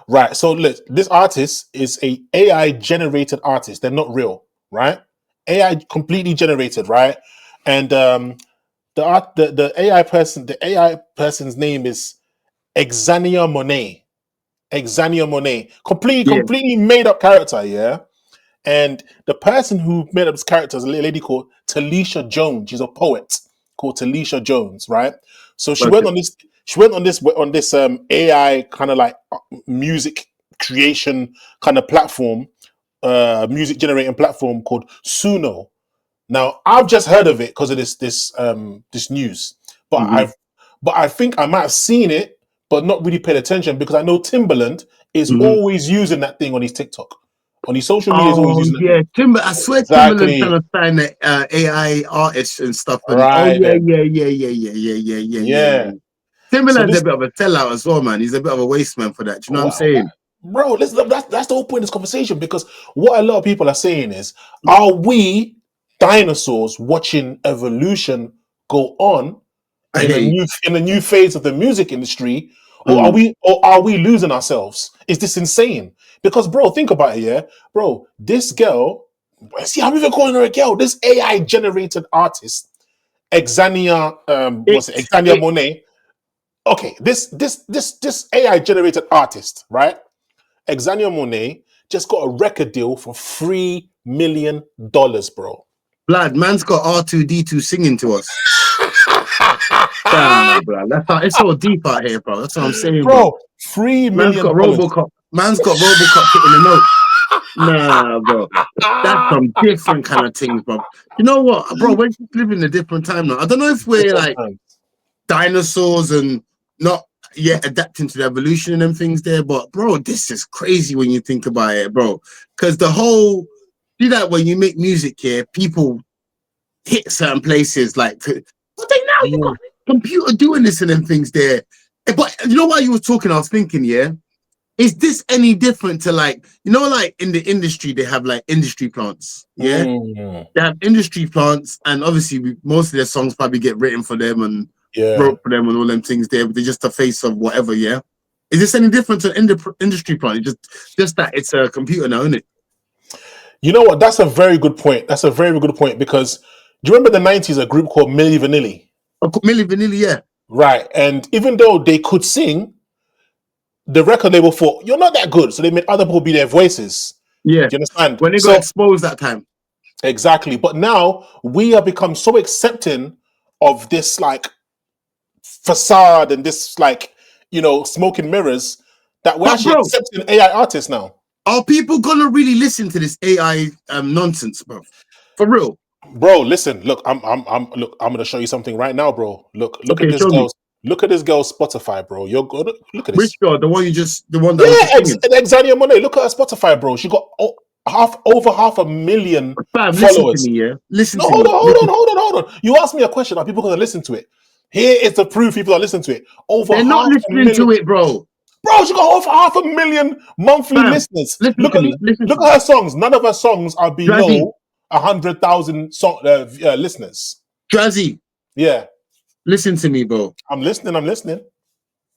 Right. So look, this artist is a AI generated artist. They're not real, right? AI completely generated, right? And the AI person's name is Xania Monet. Xania Monet. Yeah. Completely made up character, yeah. And the person who made up this character is a lady called Talisha Jones. She's a poet called Talisha Jones, right? So she went Okay. on this. She went on this AI kind of like music creation kind of platform, music generating platform called Suno. Now I've just heard of it because of this news, but Mm-hmm. I think I might have seen it, but not really paid attention because I know Timbaland is Mm-hmm. always using that thing on his TikTok. On his social media, is always Oh using that yeah, thing. I swear Timberland trying Exactly. to sign the AI artists and stuff. And oh Right then. yeah. Yeah. So Timberland's a this, bit of a sellout as well, man. He's a bit of a waste man for that. Do you know what I'm wow, saying? bro, that's the whole point of this conversation because what a lot of people are saying is, are we dinosaurs watching evolution go on in a Hey, new phase of the music industry, or mm, are we losing ourselves? Is this insane? Because bro, think about it, yeah, bro. This girl, see, I'm even calling her a girl. This AI generated artist, Xania, what's it? Xania it, Monet. Okay, this AI generated artist, right? Xania Monet just got a record deal for $3 million, bro. blood, man's got R2D2 singing to us. Damn, blood. That's how, it's so deep out here, bro. That's what I'm saying, bro. Bro, $3 Man's got million. Robocop. Man's got Robocop hitting the notes. Nah, bro. That's some different kind of things, bro. You know what, bro? We're just living in a different time now. I don't know if we're Different like times. dinosaurs and not yet adapting to the evolution and them things there, but bro, this is crazy when you think about it, bro. Because the whole, see that when you make music here, people hit certain places like, but then now you got Mm. a computer doing this and them things there. But you know what you were talking, I was thinking, yeah. Is this any different to like, you know, like in the industry, they have like industry plants, yeah? Mm. They have industry plants, and obviously most of their songs probably get written for them and Yeah. wrote for them and all them things there, but they're just a face of whatever, yeah? Is this any different to an industry plant? Just that it's a computer now, isn't it? You know what? That's a very good point. That's a very good point because do you remember the 90s, a group called Milli Vanilli? Milli Vanilli, yeah. Right. And even though they could sing, the record label thought, you're not that good. So they made other people be their voices. Yeah. Do you understand? When they got So, exposed that time. exactly. But now we have become so accepting of this like facade and this like, smoke and mirrors that we're But actually bro, accepting AI artists now. are people gonna really listen to this AI nonsense, bro? For real? Bro, listen, look, I'm gonna show you something right now, bro. Look at Okay, this show me. girl's Spotify, bro. You're good. Look at Which this. girl? The one that was Yeah, just singing. Xania Monet. Look at her Spotify, bro. She got over half a million Fam, listen to followers. me, yeah. Listen No, to hold me. on, hold on, Listen. hold on, hold on. You asked me a question. Are people gonna listen to it? Here is the proof. People are listening to it. Over They're not half a listening million. to it, bro. Bro, she got over half a million monthly Fam, listeners. listen Look to at me. Listen to look me. at her songs. None of her songs are Drazzy, below 100,000 listeners. Drazzy, Yeah, listen to me, bro. I'm listening. I'm listening.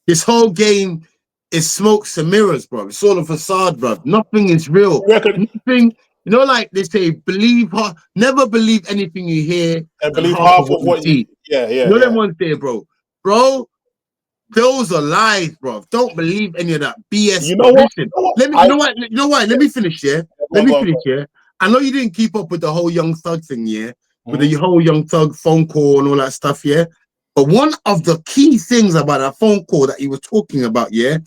This whole game is smokes and mirrors, bro. It's all a facade, bro. Nothing is real. You reckon? Nothing, you know, like they say, never believe anything you hear I and believe half half of what of you what you. see. Yeah, You yeah, know them yeah. ones there, bro. Bro, those are lies, bro. Don't believe any of that BS, You bro. know what? Listen, You know what? let me, you know what? You know what? Let me finish, yeah? Go Let on, me go on, finish, go yeah? I know you didn't keep up with the whole Young Thug thing, yeah? With the on. whole Young Thug phone call and all that stuff, yeah? But one of the key things about that phone call that he was talking about, yeah,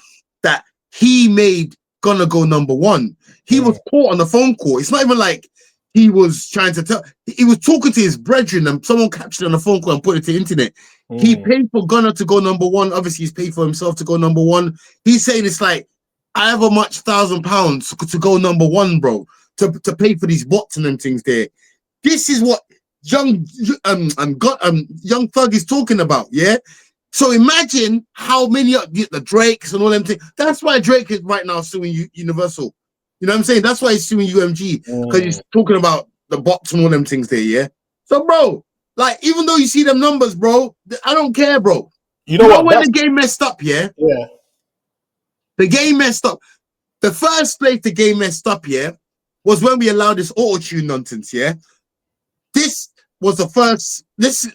that he made gonna go number one. He was caught on the phone call. It's not even like he was trying to tell. He was talking to his brethren, and someone captured on the phone call and put it to the internet. He paid for Gunner to go number one. Obviously, he's paid for himself to go number one. He's saying it's like however much £1,000 to go number one, bro, to pay for these bots and them things there. This is what young young Thug is talking about, yeah. So imagine how many of the Drakes and all them things. That's why Drake is right now suing Universal. You know what I'm saying? That's why he's suing UMG because he's talking about the bots and all them things there, yeah. So, bro, like even though you see them numbers, bro, I don't care, bro. You You know know what? where the That's game messed up, yeah? yeah. The game messed up. The first place the game messed up, yeah, was when we allowed this auto-tune nonsense, yeah. This was the first. This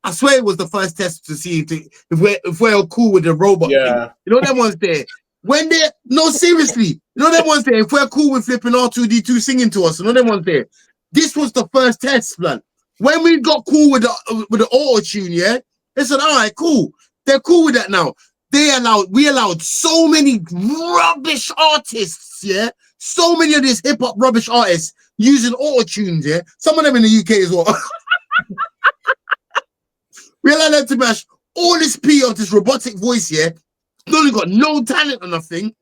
I swear it was the first test to see if we're cool with the robot thing. Yeah. You know them ones there. When they seriously, you know them ones there. If we're cool with flipping R2D2 singing to us, you know them ones there. This was the first test, man. When we got cool with the auto tune, yeah, they said, all right, cool. They're cool with that now. We allowed so many rubbish artists, yeah, so many of these hip hop rubbish artists using auto tunes, yeah. Some of them in the UK as well. We allowed them to mash all this P of this robotic voice, yeah. They only got no talent or nothing.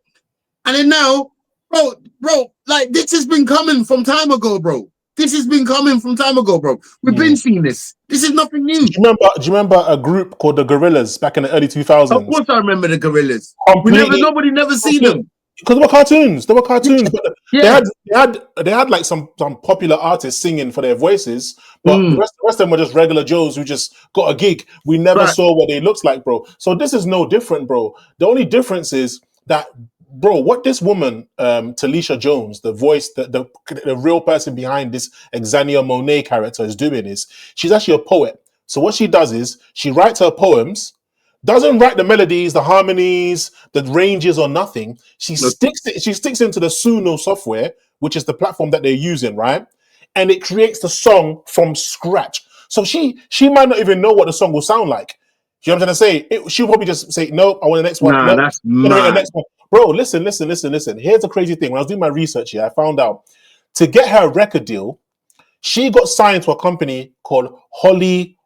And then now, bro, like this has been coming from time ago, bro. This has been coming from time ago, bro. We've been seeing this. This is nothing new. Do you remember a group called the Gorillas back in the early 2000s? Of course I remember the Gorillas. Nobody never seen them. Because they were cartoons. They were cartoons. But they had like some popular artists singing for their voices, but the rest of them were just regular Joes who just got a gig. We never saw what they looked like, bro. So this is no different, bro. The only difference is that, bro, what this woman, Talisha Jones, the voice, the real person behind this Xania Monet character is doing is she's actually a poet. So what she does is she writes her poems, doesn't write the melodies, the harmonies, the ranges or nothing. She sticks into the Suno software, which is the platform that they're using, right? And it creates the song from scratch. So she might not even know what the song will sound like. You know what I'm trying to say? She'll probably just say, nope, I want the next one. Nah, nope, that's mad. the next one. Bro, listen. Here's the crazy thing. When I was doing my research here, I found out to get her a record deal, she got signed to a company called Hallwood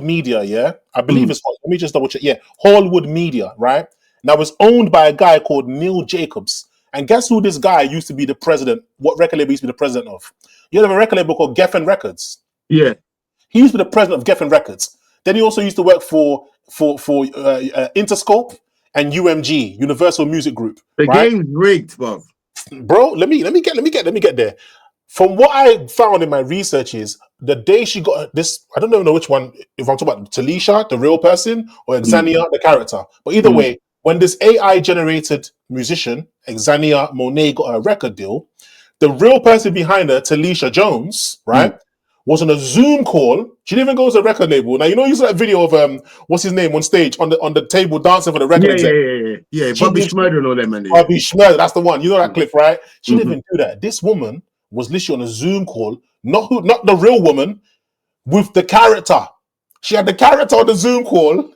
Media, yeah? I believe it's, let me just double check. Yeah, Hallwood Media, right? Now it's owned by a guy called Neil Jacobs. And guess who this guy used to be the president? What record label he used to be the president of? You have a record label called Geffen Records. Yeah. He used to be the president of Geffen Records. Then he also used to work for Interscope and UMG, Universal Music Group. The game's rigged, bro. Let me get there. From what I found in my research is the day she got this, I don't even know which one, if I'm talking about Talisha, the real person, or Xania, the character. But either way, when this AI generated musician, Xania Monet, got a record deal, the real person behind her, Talisha Jones, right, was on a Zoom call. She didn't even go to the record label. Now, you saw that video of what's his name on stage on the table dancing for the record exec. Yeah. Bobby Schmurder and all that, man. Bobby Schmurder, that's the one. You know that clip, right? She didn't even do that. This woman was literally on a Zoom call, not the real woman, with the character. She had the character on the Zoom call.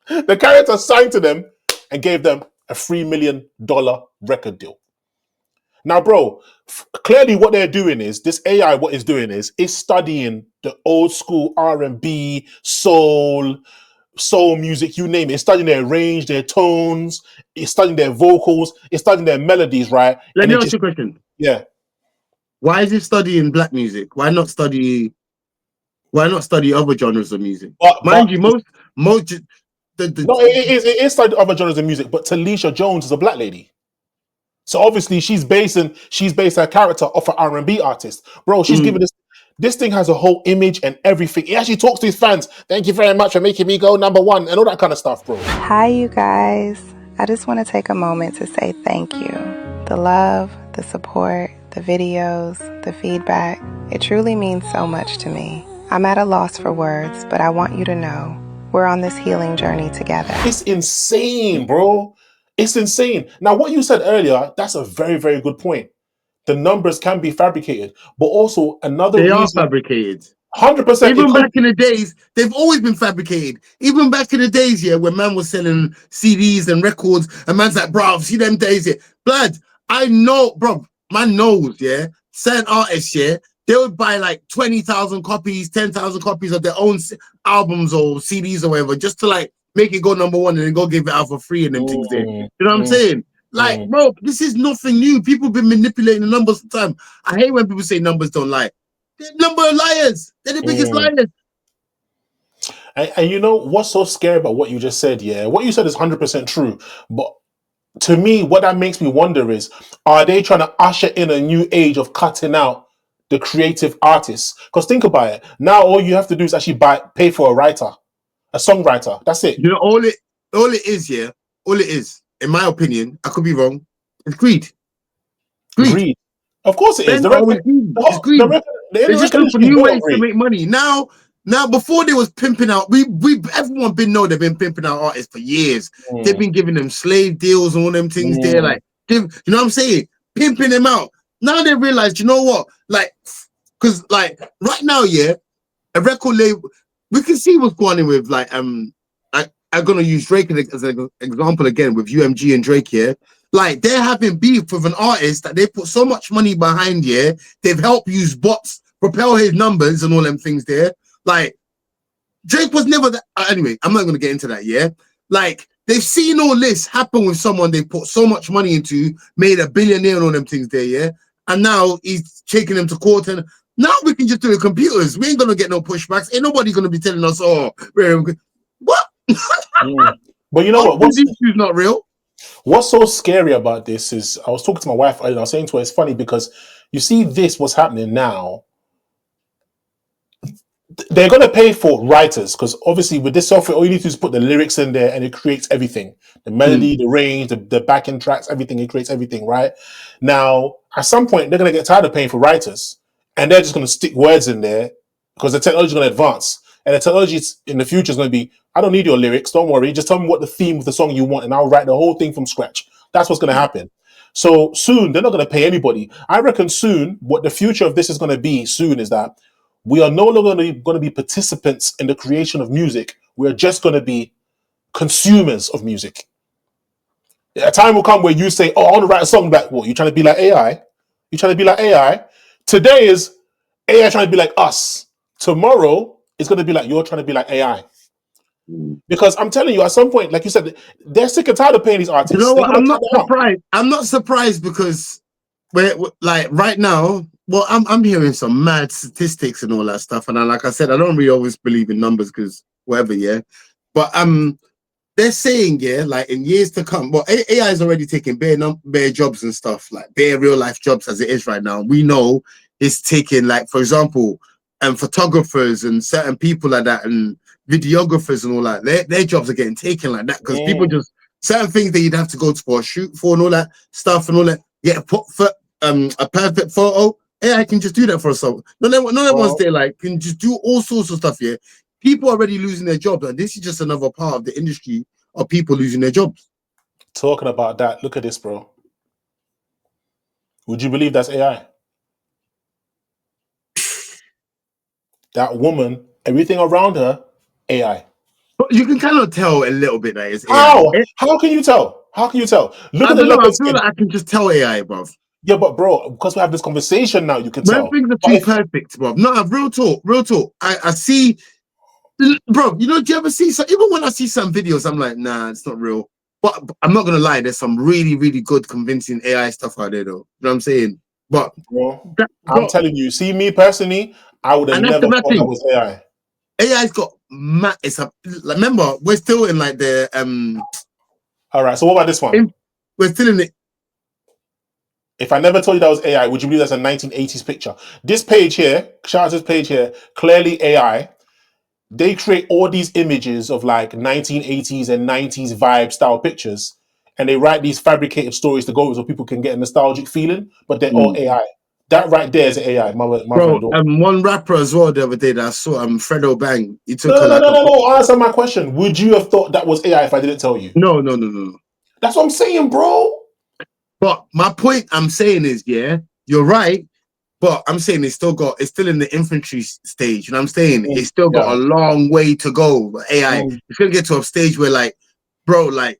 The character signed to them and gave them a $3 million record deal. Now, bro, clearly what they're doing is, this AI, what it's doing is studying the old school R&B, soul music, you name it. It's studying their range, their tones, it's studying their vocals, it's studying their melodies, right? Let me ask you a question. Yeah. Why is it studying black music? Why not study other genres of music? Mind you, it is studying other genres of music, but Talisha Jones is a black lady. So obviously she's based her character off an R&B artist. Bro, she's giving this thing has a whole image and everything. He actually talks to his fans. Thank you very much for making me go #1 and all that kind of stuff, bro. Hi, you guys. I just want to take a moment to say thank you. The love, the support, the videos, the feedback. It truly means so much to me. I'm at a loss for words, but I want you to know we're on this healing journey together. It's insane, bro. It's insane. Now, what you said earlier, that's a very, very good point. The numbers can be fabricated, but also another reason... They are fabricated. 100%. Even back in the days, they've always been fabricated. Even back in the days, yeah, when man was selling CDs and records, and man's like, bro, see them days, yeah. Blood, I know, bro, man knows, yeah, certain artists, yeah, they would buy like 20,000 copies, 10,000 copies of their own albums or CDs or whatever, just to like make it go #1 and then go give it out for free and them things there. You know what I'm saying? Like, bro, this is nothing new. People have been manipulating the numbers for time. I hate when people say numbers don't lie. They're number of liars. They're the biggest liars. And you know what's so scary about what you just said? Yeah, what you said is 100% true. But to me, what that makes me wonder is, are they trying to usher in a new age of cutting out the creative artists? Because think about it. Now all you have to do is actually pay for a writer, a songwriter. That's it. You know, all it is, yeah. all it is, in my opinion, I could be wrong. It's greed. Greed. Of course it is. Men The are record, always greedy. the, It's whole, the greed. record, the They inner just record look for industry is new built on ways to greed. make money. Now before they was pimping out, everyone been know they've been pimping out artists for years. They've been giving them slave deals and all them things there, like you know what I'm saying? Pimping them out. Now they realize, you know what? Like, because like right now, yeah, a record label, we can see what's going on with like I'm gonna use Drake as an example again with UMG and Drake here. Like they're having beef with an artist that they put so much money behind here. They've helped use bots propel his numbers and all them things there. Like Drake was never that. Anyway, I'm not gonna get into that. Yeah, like they've seen all this happen with someone they put so much money into, made a billionaire and all them things there. Yeah, and now he's taking them to court and. Now we can just do the computers. We ain't gonna get no pushbacks. Ain't nobody gonna be telling us, "Oh, what?" But you know what? This issue's not real. What's so scary about this is I was talking to my wife and I was saying to her, it's funny because you see what's happening now. They're going to pay for writers because obviously with this software, all you need to do is put the lyrics in there and it creates everything. The melody, the range, the backing tracks, everything. It creates everything, right? Now, at some point, they're going to get tired of paying for writers and they're just going to stick words in there because the technology is going to advance. And the technology in the future is going to be, I don't need your lyrics. Don't worry. Just tell me what the theme of the song you want and I'll write the whole thing from scratch. That's what's going to happen. So soon, they're not going to pay anybody. I reckon soon, what the future of this is going to be soon is that we are no longer going to be participants in the creation of music. We're just going to be consumers of music. A time will come where you say, oh, I want to write a song like, what? You trying to be like AI? You trying to be like AI? Today is AI trying to be like us. Tomorrow it's going to be like you're trying to be like AI. Because I'm telling you, at some point, like you said, they're sick and tired of paying these artists. You know They're what? going I'm to not cut them out. surprised. I'm not surprised because we're like right now. Well, I'm hearing some mad statistics and all that stuff, and like I said, I don't really always believe in numbers because whatever, yeah. But they're saying like in years to come. Well, AI is already taking bare jobs and stuff, like bare real life jobs as it is right now. We know it's taking like, for example, photographers and certain people like that and videographers and all that. Their jobs are getting taken like that because people just certain things that you'd have to go to for a shoot for and all that stuff and all that. Yeah, put for a perfect photo. AI can just do that for us. None of one's there like can just do all sorts of stuff. Yeah, people are already losing their jobs, and this is just another part of the industry of people losing their jobs. Talking about that, look at this, bro. Would you believe that's AI? That woman, everything around her, AI. But you can kind of tell a little bit that it's How? AI. How can you tell? How can you tell? Look I at the don't know. I leopard feel skin. like I can just tell AI, bruv. Yeah, but bro, because we have this conversation now, you can When tell. things are But too if, perfect, bruv. No, real talk, real talk. I see, bro. You know, do you ever see? So even when I see some videos, I'm like, nah, it's not real. But I'm not gonna lie. There's some really, really good, convincing AI stuff out there, though. You know what I'm saying? But bro, I'm bro, telling you, see me personally, I would have and that's never the bad thought that thing. was AI. AI's got it's a like, remember we're still in like the All right, so what about this one? we're still in the If I never told you that was AI, would you believe that's a 1980s picture? This page here, shout out to this page here, clearly AI. They create all these images of like 1980s and 90s vibe style pictures, and they write these fabricated stories to go with so people can get a nostalgic feeling, but they're all AI. That right there is AI, my bro. friend. One rapper as well the other day that I saw Fredo Bang. He took No, a no, like no, a no, no. Answer my question. Would you have thought that was AI if I didn't tell you? no. That's what I'm saying, bro. But my point I'm saying is, yeah, you're right. But I'm saying it's still in the infantry stage. You know what I'm saying? It's still got Yeah. a long way to go. AI, it's gonna get to a stage where like, bro, like,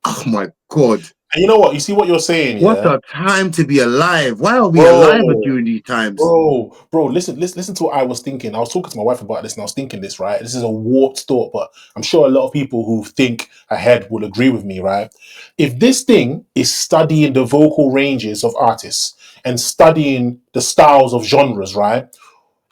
oh my god. And you know what? You see what you're saying, What yeah? a time to be alive. Why are we alive Bro, during these times? listen to what I was thinking. I was talking to my wife about this and I was thinking this, right? This is a warped thought, but I'm sure a lot of people who think ahead will agree with me, right? If this thing is studying the vocal ranges of artists and studying the styles of genres, right?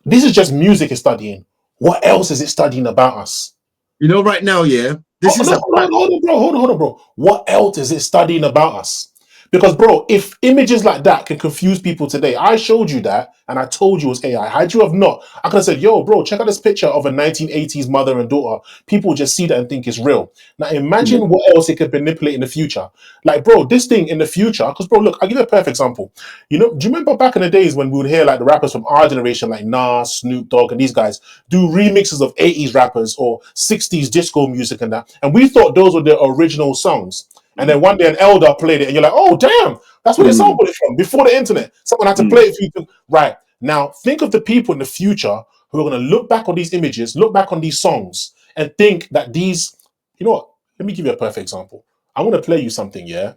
This is just music it's studying. What else is it studying about us? You know, right now, yeah, Oh, this is no, a hold on, bro. What else is it studying about us? Because, bro, if images like that can confuse people today, I showed you that and I told you it was AI. Had you have not, I could have said, yo, bro, check out this picture of a 1980s mother and daughter. People just see that and think it's real. Now, imagine what else it could manipulate in the future. Like, bro, this thing in the future, because, bro, look, I'll give you a perfect example. You know, do you remember back in the days when we would hear like the rappers from our generation, like Nas, Snoop Dogg, and these guys do remixes of 80s rappers or 60s disco music and that? And we thought those were the original songs. And then one day an elder played it, and you're like, "Oh, damn, that's where they sampled it from." Before the internet, someone had to play it for you. Right now, think of the people in the future who are going to look back on these images, look back on these songs, and think that these. You know what? Let me give you a perfect example. I want to play you something. Yeah,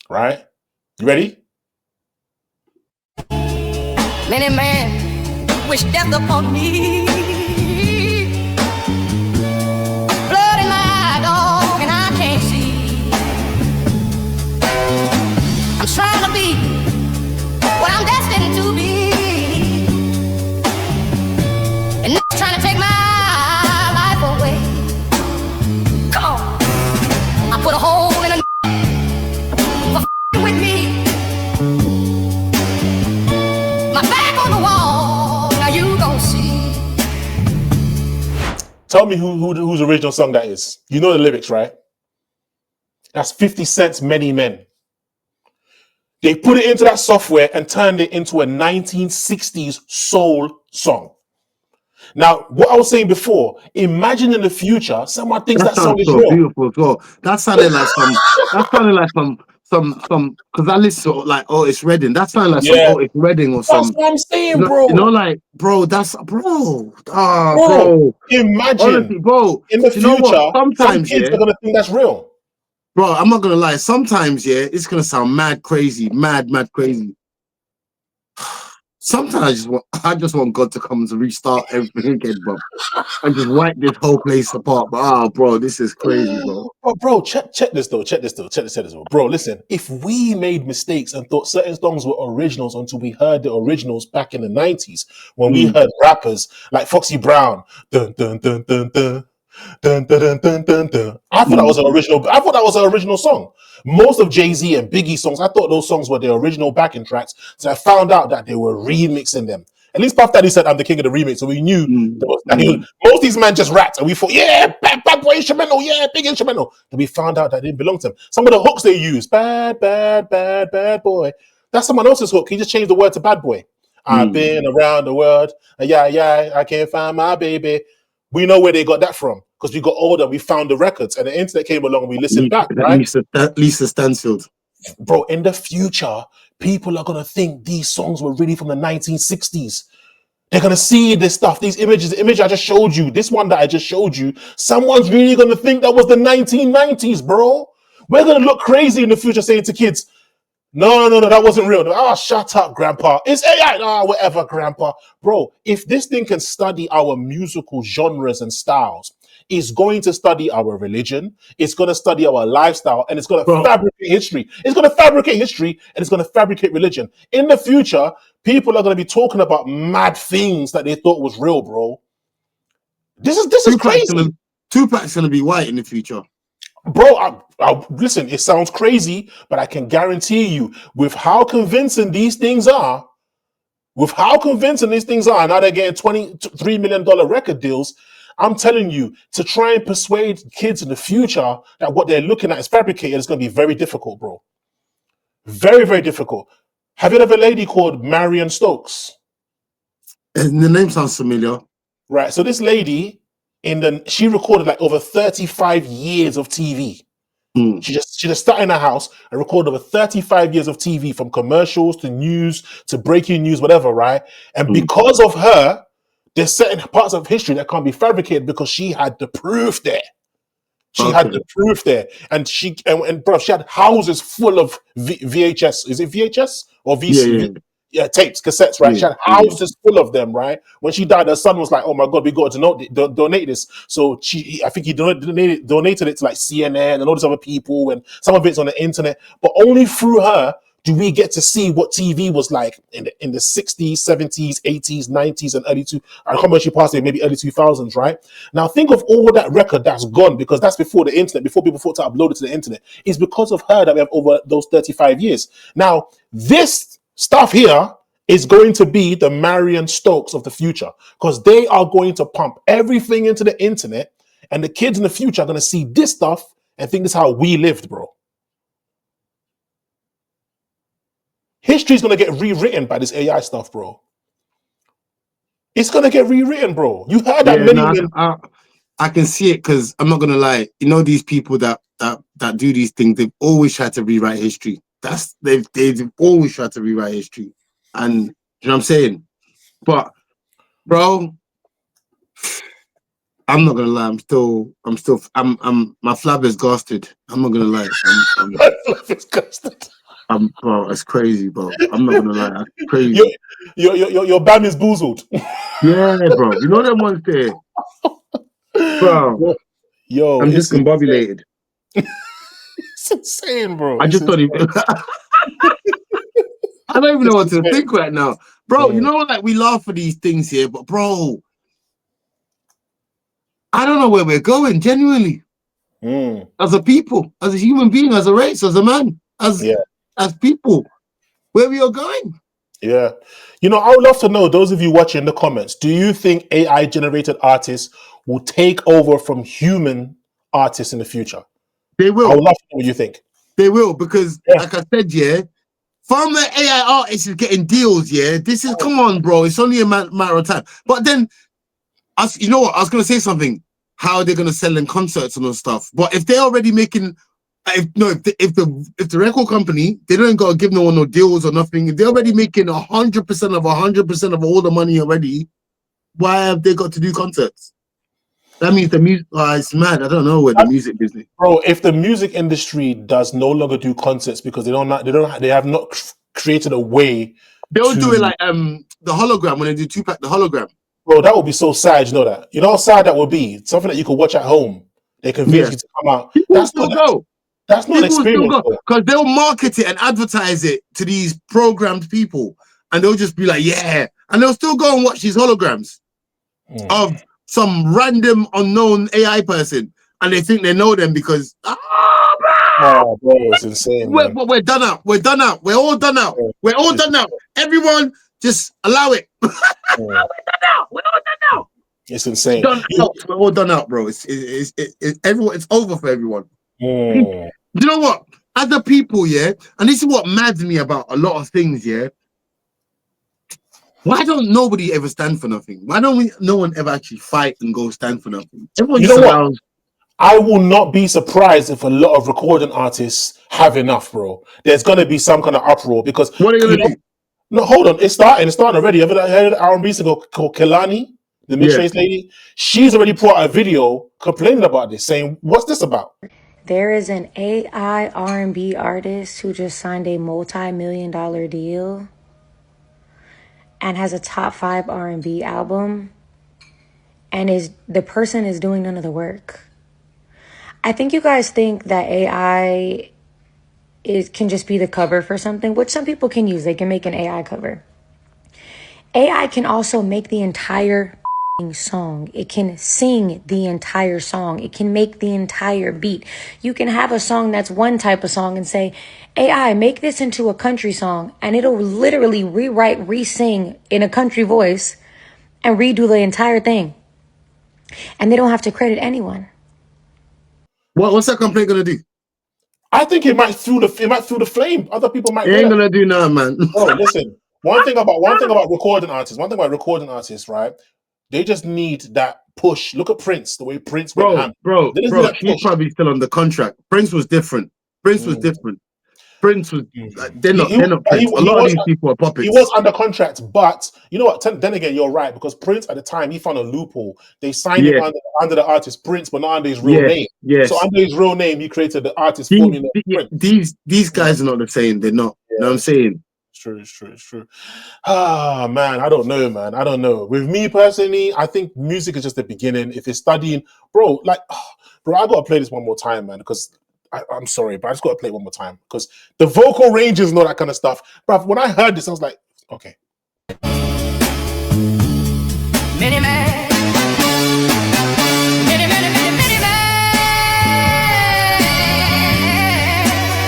right. You ready? Many men wish death upon me. Blood in my eye, dog, and I can't see. I'm trying to be what I'm destined to be, and not trying to take my life away. Come on, I put a hole in a for f***ing with me. My back on the wall, now you gon' see. Tell me whose original song that is. You know the lyrics, right? That's 50 Cent's Many Men. They put it into that software and turned it into a 1960s soul song. Now, what I was saying before, imagine in the future, someone thinks that song is so real. beautiful as well. That sounded like some because I listen to like Otis Redding. That sounded like some Otis Redding or That's some. what I'm saying, bro. You know, like, bro, that's bro. Bro, imagine honestly, bro. in the You know what? future, some Sometimes, kids are gonna think that's real. bro, I'm not gonna lie. Sometimes, it's gonna sound mad crazy, mad crazy. Sometimes I just want God to come to restart everything again, bro, and just wipe this whole place apart. But bro, this is crazy, bro. But bro, check this though. Check this though. Bro, listen. If we made mistakes and thought certain songs were originals until we heard the originals back in the 90s, when we heard rappers like Foxy Brown, dun dun dun dun dun. Dun, dun, dun, dun, dun, dun. I thought that was an original. I thought that was an original song. Most of Jay-Z and Biggie songs, I thought those songs were the original backing tracks. So I found out that they were remixing them. At least Puff Daddy said I'm the king of the remix, so we knew most of these men just rapped, and we thought, yeah, bad boy instrumental, yeah, big instrumental. Then we found out that didn't belong to them. Some of the hooks they used, bad boy. That's someone else's hook. He just changed the word to bad boy. I've been around the world, yeah, I can't find my baby. We know where they got that from because we got older, we found the records, and the internet came along and we listened back, right? Lisa Stansfield. Bro, in the future, people are going to think these songs were really from the 1960s. They're going to see this stuff, these images, the image I just showed you, this one that I just showed you, someone's really going to think that was the 1990s, bro. We're going to look crazy in the future saying to kids, no, that wasn't real. Oh, shut up, grandpa. It's AI. Oh, whatever, grandpa. Bro, if this thing can study our musical genres and styles, it's going to study our religion, it's going to study our lifestyle, and it's going to fabricate history. It's going to fabricate history, and it's going to fabricate religion. In the future, people are going to be talking about mad things that they thought was real, bro. This is crazy. Tupac's going to be white in the future. Bro, listen, it sounds crazy, but I can guarantee you, with how convincing these things are, now they're getting $23 million record deals. I'm telling you, to try and persuade kids in the future that what they're looking at is fabricated is going to be very difficult, bro. Very, very difficult. Have you heard of a lady called Marion Stokes? The name sounds familiar. Right, so this lady, she recorded like over 35 years of TV. She just started in her house and recorded over 35 years of TV, from commercials to news to breaking news, whatever, right? And because of her, there's certain parts of history that can't be fabricated because she had the proof there. And she had houses full of VHS. Is it VHS or VC? Yeah, tapes, cassettes, right? She had houses full of them, right? When she died, her son was like, "Oh my God, we got to donate this." So I think he donated it to like CNN and all these other people, and some of it's on the internet. But only through her do we get to see what TV was like in the 60s, 70s, 80s, 90s, and I can't remember she passed it, maybe early 2000s, right? Now think of all that record that's gone, because that's before the internet, before people thought to upload it to the internet. It's because of her that we have over those 35 years. Now, this stuff here is going to be the Marion Stokes of the future, because they are going to pump everything into the internet, and the kids in the future are going to see this stuff and think this is how we lived, bro. History's going to get rewritten by this AI stuff, bro. It's going to get rewritten, bro. You heard that many men... I can see it, because I'm not going to lie. You know, these people that do these things, they've always tried to rewrite history. They've always tried to rewrite history. And you know what I'm saying? But, bro, I'm not gonna lie. I'm my flab is ghosted. I'm not gonna lie. My flab is ghosted. Bro, it's crazy, bro. I'm not gonna lie. It's crazy. Your bam is boozled. Yeah, bro. You know them ones there, bro. Yo, I'm discombobulated. It's insane, bro. I just don't even. I don't even know what to think right now, bro. You know, like we laugh for these things here, but bro, I don't know where we're going. Genuinely, as a people, as a human being, as a race, as a man, as people, where we are going. Yeah, you know, I would love to know, those of you watching in the comments, do you think AI generated artists will take over from human artists in the future? They will. I would love to know what you think. They will, because like I said, from the AI artists is getting deals, this is, come on, bro, it's only a matter of time. But then, you know what, I was going to say something, how are they going to sell in concerts and all stuff? But if they're already making, if the record company, they don't got to give no one no deals or nothing, if they're already making 100% of all the money already, why have they got to do concerts? That means the music, it's mad. I don't know where the music business. Bro, if the music industry does no longer do concerts because they have not created a way, they'll do it like the hologram, when they do Tupac, the hologram. Bro, that would be so sad. You know that. You know how sad that would be. Something that you could watch at home. They convince you to come out. That's not an experience. Because they'll market it and advertise it to these programmed people, and they'll just be like, yeah, and they'll still go and watch these holograms of some random unknown AI person, and they think they know them because bro, it's insane. We're done out. We're done out. We're all done out. We're all done out. Everyone, just allow it. We're done out. We're all done out. It's insane. We're all done out, bro. It's everyone. It's over for everyone. You know what? As a people, and this is what mads me about a lot of things, Why don't nobody ever stand for nothing? Why don't no one ever actually fight and go stand for nothing? Everyone you know what? I will not be surprised if a lot of recording artists have enough, bro. There's gonna be some kind of uproar because what are you gonna do? No, hold on. It's starting already. Have you heard an R&B singer called Kelani, the mid-range lady? She's already put out a video complaining about this, saying, "What's this about?" There is an AI R&B artist who just signed a multi-million-dollar deal and has a top 5 R&B album, and the person is doing none of the work. I think you guys think that AI can just be the cover for something, which some people can use. They can make an AI cover. AI can also make the entire song. It can sing the entire song. It can make the entire beat. You can have a song that's one type of song and say, AI, make this into a country song, and it'll literally rewrite, re-sing in a country voice and redo the entire thing. And they don't have to credit anyone. What's that complaint gonna do? I think it might fuel the flame. Other people might. It ain't gonna do nothing, man. Oh, listen. One thing about recording artists, right? They just need that push. Look at Prince, the way Prince went ham. Bro, he's probably still under contract. Prince was different. Prince was they're not Prince. A lot of these people are puppets. He was under contract, but you know what? Then again, you're right, because Prince at the time, he found a loophole. They signed him under the artist Prince, but not under his real name. Yes. So under his real name, he created the artist formula. These guys are not the same. They're not. You know what I'm saying? It's true. Ah, man, I don't know, man. I don't know. With me personally, I think music is just the beginning. If you're studying, bro, I gotta play this one more time, man, because I'm sorry, but I just got to play it one more time because the vocal ranges and all that kind of stuff. But when I heard this, I was like, okay. Many man, many man.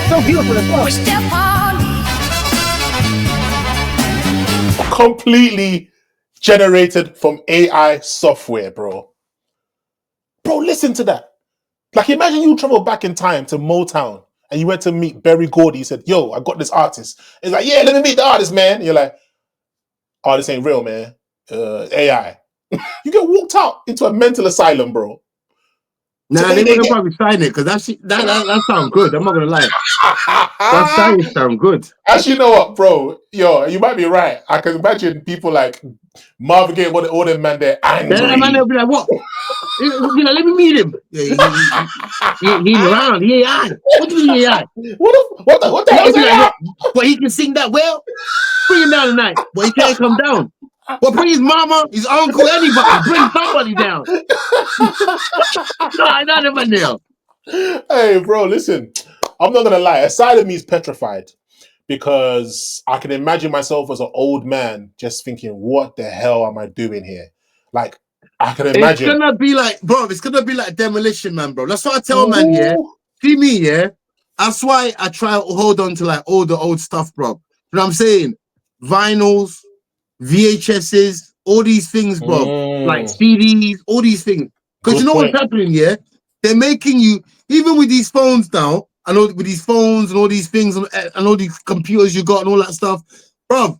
So beautiful as well. We step on. Completely generated from AI software, bro. Bro, listen to that. Like, imagine you travel back in time to Motown and you went to meet Berry Gordy. You said, yo, I got this artist. It's like, yeah, let me meet the artist, man. And you're like, oh, this ain't real, man. AI. You get walked out into a mental asylum, bro. Nah, they're gonna probably sign it because that sounds good. I'm not gonna lie. That sounds good. Actually, you know what, bro? Yo, you might be right. I can imagine people like Marvin Gaye, all them man, they're angry. Then man, they'll be like, what? You know, let me meet him. Yeah, he ain't around. He ain't AI. What do you mean AI? What the hell is that? But he can sing that well. Bring him down tonight. But he can't come down. Well, bring his mama, his uncle, anybody. Bring somebody down. No, I never knew. Hey, bro, listen. I'm not gonna lie. Aside of me is petrified because I can imagine myself as an old man just thinking, "What the hell am I doing here?" Like, I can imagine. It's gonna be like, bro. It's gonna be like Demolition Man, bro. That's what I tell man. Yeah, see me. Yeah, that's why I try to hold on to like all the old stuff, bro. You know what I'm saying? Vinyls, VHSs, all these things, bro. Like CDs, all these things. Because you know what's happening, yeah? They're making you, even with these phones now, and all with these phones and all these things and all these computers you got and all that stuff, bro.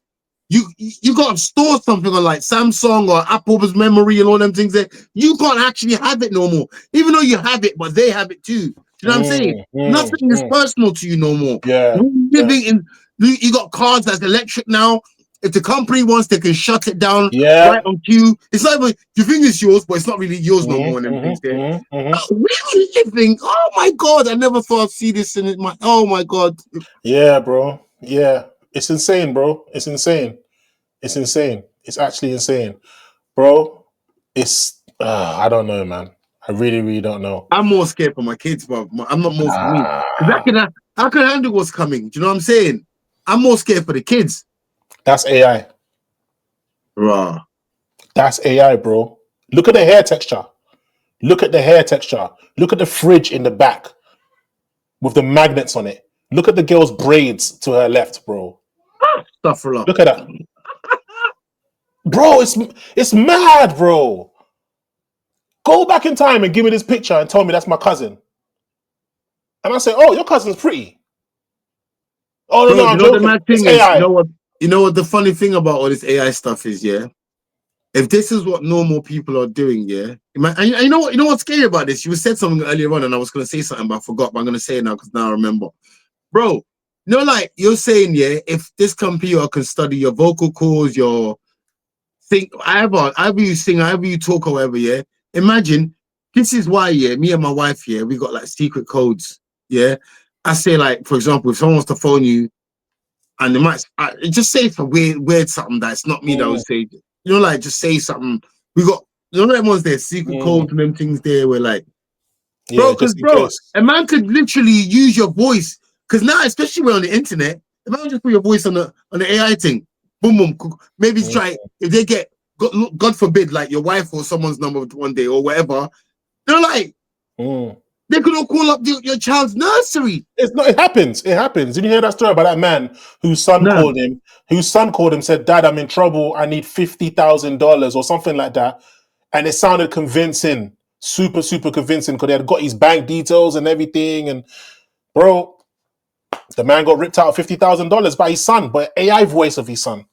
You got to store something on like Samsung or Apple's memory and all them things there. You can't actually have it no more, even though you have it, but they have it too. You know what I'm saying? Nothing is personal to you no more. Yeah. Living in, you got cars that's electric now. If the company wants, they can shut it down right on cue. It's not even, you think it's yours, but it's not really yours no more. And things there. Really living? Oh my God! I never thought I'd see this in my. Oh my God! Yeah, bro. Yeah, it's insane, bro. It's insane. It's insane. It's actually insane, bro. It's I don't know, man. I really, really don't know. I'm more scared for my kids, bro. I'm not more for me because I can handle what's coming. Do you know what I'm saying? I'm more scared for the kids. That's AI. Raw. That's AI, bro. Look at the hair texture. Look at the hair texture. Look at the fridge in the back with the magnets on it. Look at the girl's braids to her left, bro. Stuff for a lot. Look at that. Bro, it's mad, bro. Go back in time and give me this picture and tell me that's my cousin. And I say, oh, your cousin's pretty. Oh, no, bro, I'm you know joking. The mad thing it's is, AI. You know what the funny thing about all this AI stuff is, yeah? If this is what normal people are doing, yeah? And you know what's scary about this? You said something earlier on and I was going to say something, but I forgot, but I'm going to say it now because now I remember. Bro, you know, like you're saying, yeah, if this computer can study your vocal cords, your think, however you sing, however you talk or whatever, yeah? Imagine, this is why, yeah, me and my wife, yeah, we got like secret codes, yeah? I say, like, for example, if someone wants to phone you and they might just say some weird something that's not me that would say, you know, like just say something. We got, you know, them ones there, secret codes and them things there where like, bro, because a man could literally use your voice. Because now, especially when on the internet, if I just put your voice on the AI thing, boom, boom, maybe try, if they get, God forbid, like your wife or someone's number one day or whatever, they're like, they could all call up your child's nursery. It happens. It happens. Did you hear that story about that man whose son called him? Whose son called him, said, "Dad, I'm in trouble. I need $50,000 or something like that." And it sounded convincing, super, super convincing, because they had got his bank details and everything. And bro, the man got ripped out of $50,000 by his son, by AI voice of his son.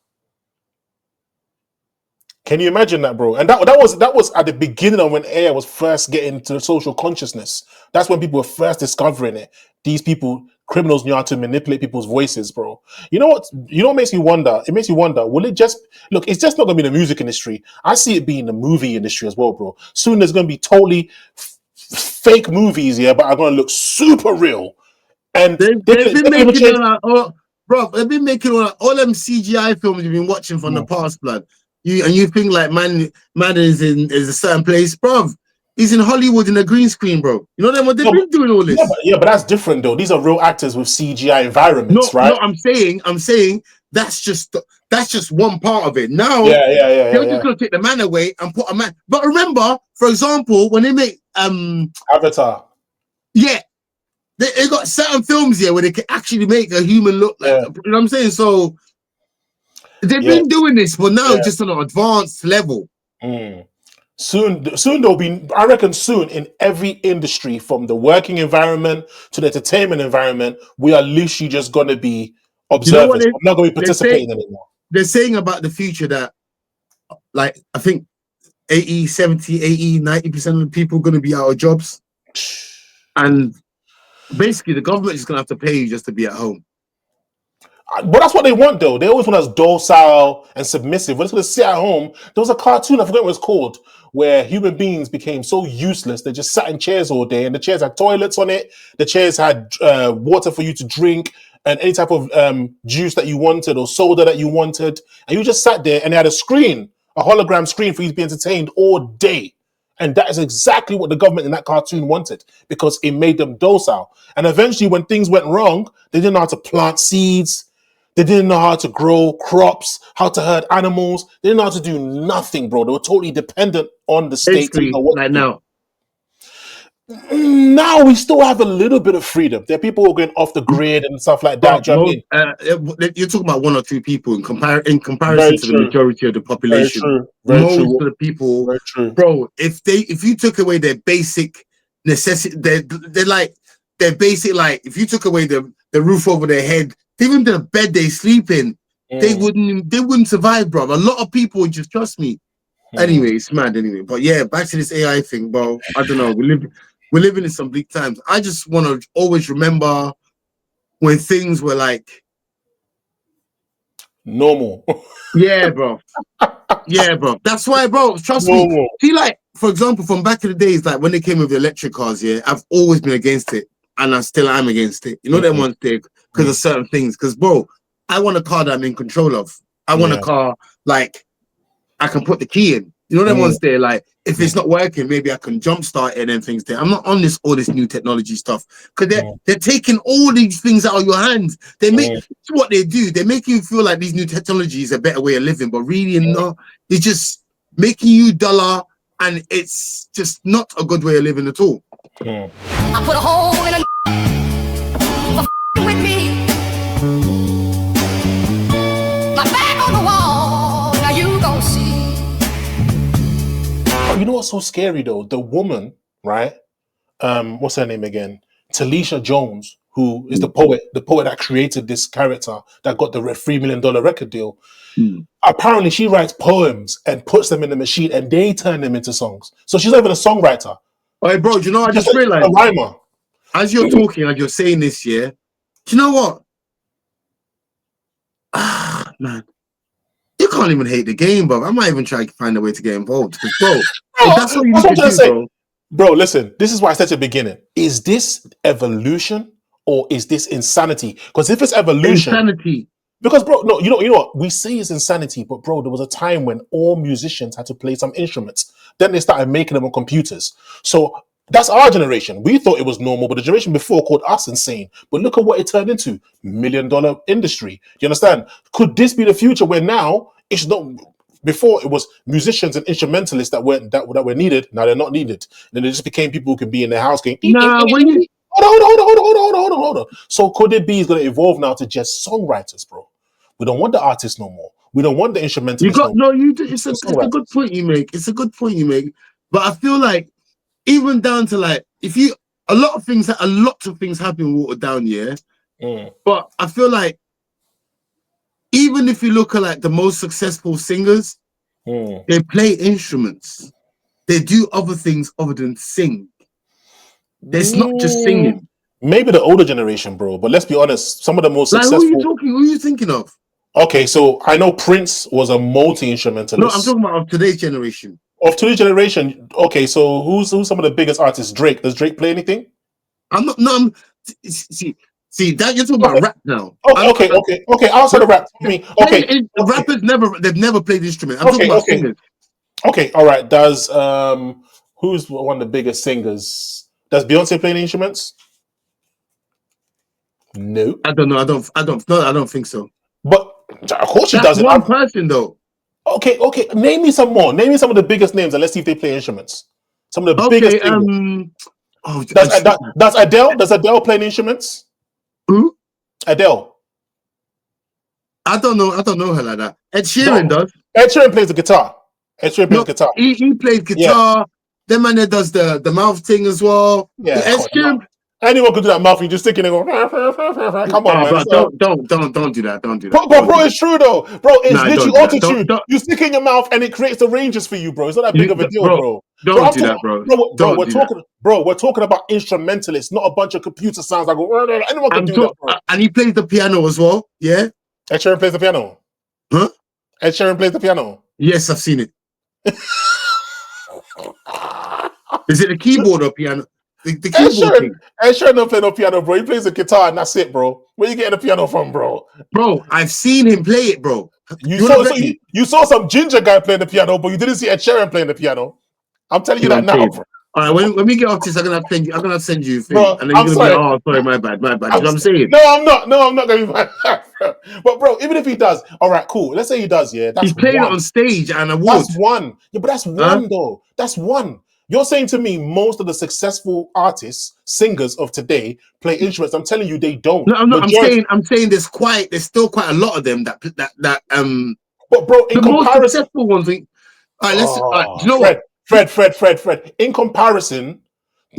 Can you imagine that, bro? And that was at the beginning of when AI was first getting to social consciousness. That's when people were first discovering it. These people, criminals, knew how to manipulate people's voices, bro. You know what? You know what makes me wonder? It makes me wonder, will it just... Look, it's just not going to be the music industry. I see it being the movie industry as well, bro. Soon there's going to be totally fake movies, yeah, but are going to look super real. And they've been making all them CGI films you've been watching from the past, blood. You think like man is a certain place, bruv. He's in Hollywood in a green screen, bro. You know them? They've been doing all this. Yeah, but that's different though. These are real actors with CGI environments, right? No, I'm saying that's just one part of it. Now, they're just gonna take the man away and put a man. But remember, for example, when they make Avatar, yeah, they got certain films here where they can actually make a human look like. You know what I'm saying? So they've been doing this, but now just on an advanced level. Soon there'll be, I reckon soon in every industry, from the working environment to the entertainment environment, we are literally just going to be observers. I'm not going to be participating anymore. They're saying about the future that, like, I think 90% of the people are going to be out of jobs. And basically the government is going to have to pay you just to be at home. But that's what they want, though. They always want us docile and submissive. We're just going to sit at home. There was a cartoon, I forget what it's called, where human beings became so useless. They just sat in chairs all day, and the chairs had toilets on it. The chairs had water for you to drink and any type of juice that you wanted or soda that you wanted. And you just sat there, and they had a screen, a hologram screen for you to be entertained all day. And that is exactly what the government in that cartoon wanted, because it made them docile. And eventually, when things went wrong, they didn't know how to plant seeds. They didn't know how to grow crops, how to herd animals. They didn't know how to do nothing, bro. They were totally dependent on the state. Like now. Now we still have a little bit of freedom. There are people who are going off the grid and stuff like that. You're talking about one or two people in comparison to the majority of the population. Most of the people, bro. If you took away their basic necessity, they're like their basic, like if you took away the roof over their head, even the bed they sleep in, they wouldn't survive, bro. A lot of people would just trust me. Anyway, it's mad anyway. But yeah, back to this AI thing, bro. I don't know. We're living in some bleak times. I just want to always remember when things were like normal. Yeah, bro. Yeah, bro. That's why, bro. Trust me. See, like, for example, from back in the days, like when they came with the electric cars, yeah, I've always been against it. And I still am against it. You know, them ones there because of certain things. Because, bro, I want a car that I'm in control of. I want a car, like, I can put the key in. You know, them ones there, like, if it's not working, maybe I can jumpstart it and things there. I'm not on all this new technology stuff. Because they're taking all these things out of your hands. They make what they do. They make you feel like these new technologies are a better way of living. But really, no, it's just making you duller. And it's just not a good way of living at all. I put a hole in a with me. My back on the wall. Now you gon' see. You know what's so scary though? The woman, right? What's her name again? Talisha Jones, who is the poet that created this character that got the $3 million record deal. Apparently, she writes poems and puts them in the machine, and they turn them into songs. So she's not even a songwriter. Hey, bro, do you know? I just realized, a rhymer. As you're talking, as you're saying this, yeah. Do you know what? Ah, man, you can't even hate the game, bro. I might even try to find a way to get involved, because, bro, that's what you need to do, bro. Bro, listen. This is why I said at the beginning: is this evolution or is this insanity? Because if it's evolution, insanity. Because, bro, no, you know what? We say it's insanity, but, bro, there was a time when all musicians had to play some instruments. Then they started making them on computers. So that's our generation. We thought it was normal, but the generation before called us insane. But look at what it turned into. $1 million industry. Do you understand? Could this be the future where now it's not... Before it was musicians and instrumentalists that were needed. Now they're not needed. Then they just became people who can be in their house going... Hold on. So could it be it's going to evolve now to just songwriters, bro? We don't want the artists no more. We don't want the instrumentalists It's a good point you make. It's a good point you make. But I feel like even down to like a lot of things happen watered down, yeah. But I feel like even if you look at like the most successful singers, they play instruments. They do other things other than sing. It's not just singing. Maybe the older generation, bro. But let's be honest, some of the most successful... Who are you thinking of? Okay, so I know Prince was a multi-instrumentalist. No, I'm talking about of today's generation. Of today's generation, okay, so who's some of the biggest artists? Drake. Does Drake play anything? See that you're talking about rap now. Okay. Outside of rap, rappers never played instruments. I'm talking about singers. Okay, all right. Does Who's one of the biggest singers? Does Beyonce play any instruments? No. I don't know. I don't think so. But of course she That's doesn't. one person though. Okay. Name me some more. Name me some of the biggest names, and let's see if they play instruments. Some of the biggest singers. Does Adele? Does Adele play instruments? Who? Adele. I don't know her like that. Ed Sheeran does. Ed Sheeran plays the guitar. Ed Sheeran plays guitar. He plays guitar. Then man there does the mouth thing as well. Yeah. Ed Sheeran. Anyone could do that mouth. You just stick in and go. Come on, man. Bro, don't do that. Don't do that. Bro, it's true though. Bro, it's literally auto-tune. You stick in your mouth and it creates the ranges for you, bro. It's not that big of a deal, bro. Don't do that, bro. We're talking about instrumentalists, not a bunch of computer sounds. I go. Anyone can do that, bro. And he plays the piano as well. Yeah. Ed Sheeran plays the piano. Huh? Ed Sheeran plays the piano. Yes, I've seen it. Is it the keyboard or piano? The keyboard. Ed Sheeran don't play no piano, bro. He plays the guitar and that's it, bro. Where you getting the piano from, bro? Bro, I've seen him play it, bro. You saw some ginger guy playing the piano, but you didn't see Ed Sheeran playing the piano. I'm telling you that now, bro. All right, when we get off this, I'm gonna send you a thing, bro, and then you're gonna be like, oh, sorry, my bad. You know what I'm saying? No, I'm not gonna be mad. But bro, even if he does, all right, cool. Let's say he does, yeah. That's he's playing it on stage and awards. That's one. Yeah, but that's one though. That's one. You're saying to me most of the successful artists, singers of today play instruments. I'm telling you, they don't. No, I'm not. I'm saying there's still quite a lot of them that. But bro, in the most successful ones. All right, do you know what? Fred. In comparison,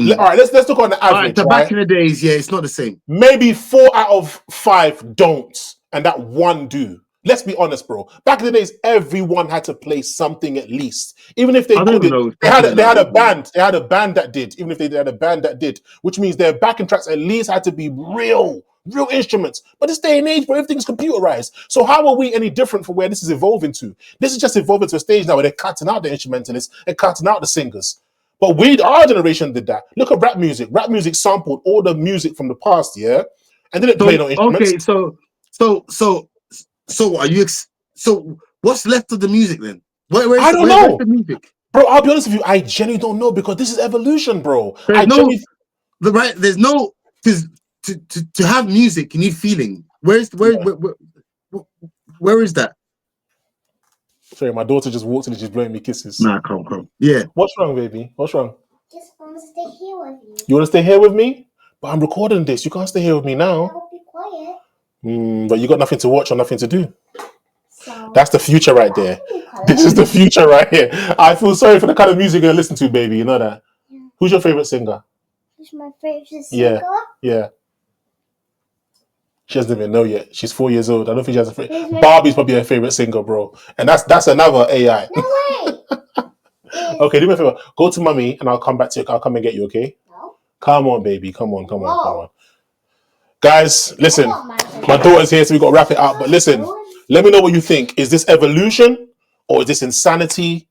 all right, let's look on the average. Back in the days, yeah, it's not the same. Maybe 4 out of 5 don't, and that one do. Let's be honest, bro. Back in the days, everyone had to play something at least, even if they couldn't. They had a band. They had a band that did. Even if they had a band that did, which means their backing tracks at least had to be real instruments. But this day and age, bro, everything's computerized. So how are we any different from where this is evolving to? This is just evolving to a stage now where they're cutting out the instrumentalists and cutting out the singers. But our generation did that. Look at rap music. Rap music sampled all the music from the past, yeah, and didn't play no instruments. Okay, so are you? So what's left of the music then? I don't know. The music? Bro, I'll be honest with you. I genuinely don't know because this is evolution, bro. There's no because to have music, you need feeling. Where is that? Sorry, my daughter just walked in and she's blowing me kisses. Nah, come. Yeah. What's wrong, baby? What's wrong? Just want to stay here with you. You want to stay here with me? But I'm recording this. You can't stay here with me now. I'll be quiet. But you got nothing to watch or nothing to do. So, that's the future right there. This is the future right here. I feel sorry for the kind of music you're listening to, baby. You know that? Yeah. Who's your favorite singer? Who's my favorite singer? Yeah. She doesn't even know yet. She's 4 years old. I don't think she has a favorite. Barbie's probably her favorite singer, bro. And that's another AI. No way. Okay, do me a favor. Go to mommy and I'll come back to you. I'll come and get you, okay? No. Come on, baby. Come on. Guys, listen. My daughter's here, so we got to wrap it up. But listen, let me know what you think. Is this evolution or is this insanity?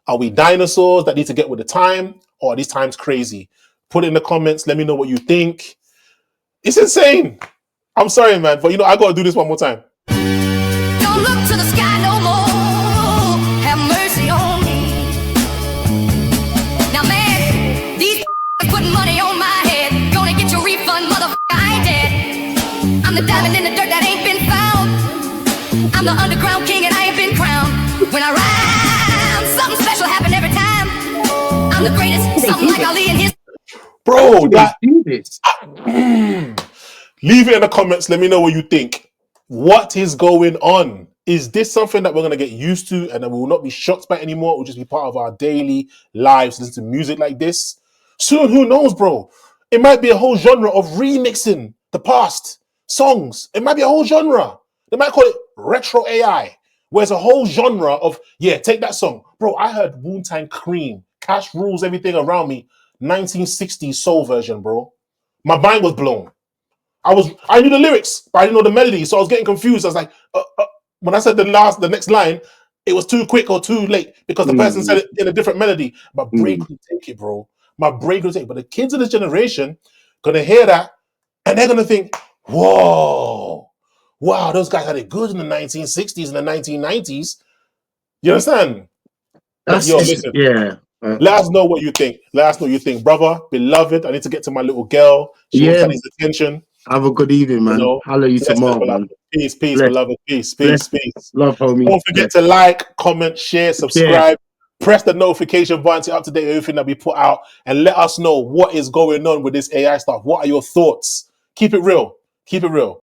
Are we dinosaurs that need to get with the time? Or are these times crazy? Put it in the comments. Let me know what you think. It's insane. I'm sorry, man, but I got to do this one more time. Don't look to the sky no more. Have mercy on me. Now, man, these putting money on my head. Gonna get your refund, motherfucker, I ain't dead. I'm the diamond in the dirt that ain't been found. I'm the underground king and I ain't been crowned. When I rhyme, something special happen every time. I'm the greatest, something like Ali in his... Bro, leave it in the comments. Let me know what you think. What is going on? Is this something that we're going to get used to and that we will not be shocked by anymore? It will just be part of our daily lives, listen to music like this? Soon, who knows, bro? It might be a whole genre of remixing the past songs. It might be a whole genre. They might call it retro AI, where it's a whole genre of, take that song. Bro, I heard Wu-Tang Cream, Cash Rules Everything Around Me, 1960s soul version, bro. My mind was blown. I knew the lyrics, but I didn't know the melody, so I was getting confused. I was like, when I said the next line, it was too quick or too late because the person said it in a different melody. My brain couldn't take it, bro. My brain couldn't take it. But the kids of this generation gonna hear that and they're gonna think, whoa, wow, those guys had it good in the 1960s and the 1990s. You understand? Listen. Let us know what you think. Let us know what you think, brother, beloved. I need to get to my little girl. She wants daddy's attention. Have a good evening, man. You know, Holla you bless tomorrow, beloved. man. Peace, Bless. beloved. Peace. Bless. Love, homie. Don't forget to like, comment, share, subscribe. Press the notification button to up to date everything that we put out, and let us know what is going on with this AI stuff. What are your thoughts? Keep it real. Keep it real.